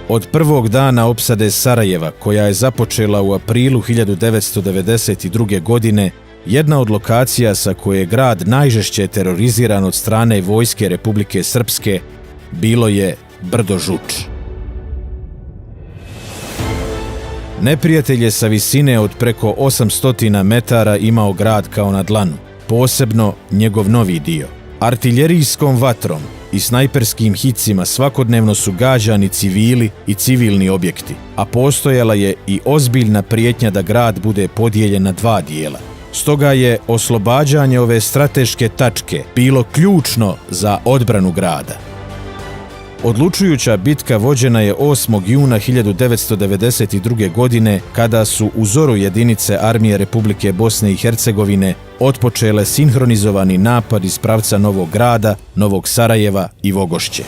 Od prvog dana opsade Sarajeva, koja je započela u aprilu 1992. godine, jedna od lokacija sa koje je grad najžešće teroriziran od strane vojske Republike Srpske bilo je brdo Žuč. Neprijatelj je sa visine od preko 800 metara imao grad kao na dlanu, posebno njegov novi dio. Artiljerijskom vatrom i snajperskim hicima svakodnevno su gađani civili i civilni objekti, a postojala je i ozbiljna prijetnja da grad bude podijeljen na dva dijela. Stoga je oslobađanje ove strateške tačke bilo ključno za odbranu grada. Odlučujuća bitka vođena je 8. juna 1992. godine, kada su u zoru jedinice Armije Republike Bosne i Hercegovine otpočele sinhronizovani napad iz pravca Novog Grada, Novog Sarajeva i Vogošće.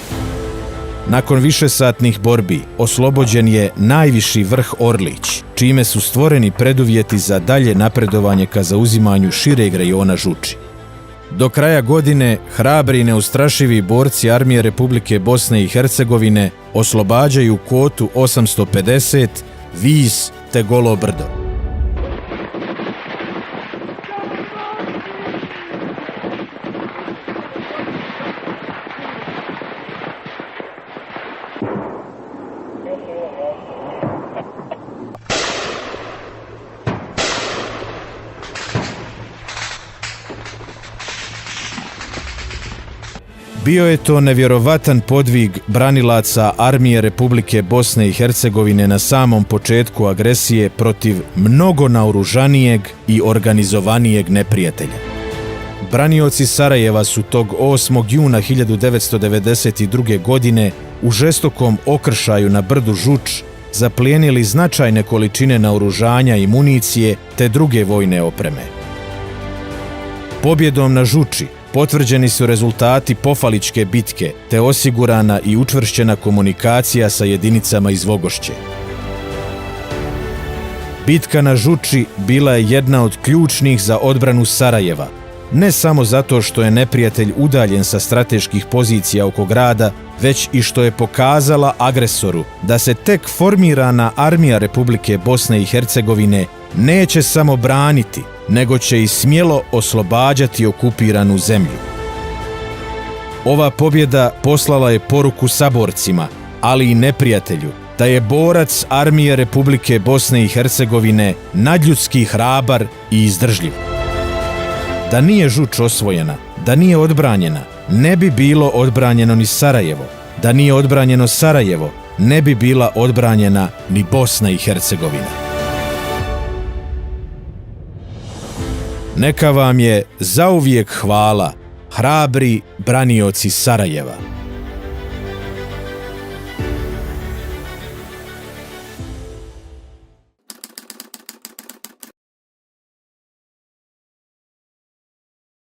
Nakon višesatnih borbi oslobođen je najviši vrh Orlić, čime su stvoreni preduvjeti za dalje napredovanje ka zauzimanju šireg rejona Žuči. Do kraja godine hrabri i neustrašivi borci Armije Republike Bosne i Hercegovine oslobađaju Kotu 850, Vis te Golo Brdo. Bio je to nevjerovatan podvig branilaca Armije Republike Bosne i Hercegovine na samom početku agresije protiv mnogo naoružanijeg i organizovanijeg neprijatelja. Branioci Sarajeva su tog 8. juna 1992. godine u žestokom okršaju na brdu Žuč zaplijenili značajne količine naoružanja i municije te druge vojne opreme. Pobjedom na Žuči potvrđeni su rezultati Pofaličke bitke te osigurana i učvršćena komunikacija sa jedinicama iz Vogošće. Bitka na Žuči bila je jedna od ključnih za odbranu Sarajeva, ne samo zato što je neprijatelj udaljen sa strateških pozicija oko grada, već i što je pokazala agresoru da se tek formirana Armija Republike Bosne i Hercegovine neće samo braniti, nego će i smjelo oslobađati okupiranu zemlju. Ova pobjeda poslala je poruku saborcima, ali i neprijatelju, da je borac Armije Republike Bosne i Hercegovine nadljudski hrabar i izdržljiv. Da nije Žuč osvojena, da nije odbranjena, ne bi bilo odbranjeno ni Sarajevo. Da nije odbranjeno Sarajevo, ne bi bila odbranjena ni Bosna i Hercegovina. Neka vam je zauvijek hvala, hrabri branioci Sarajeva.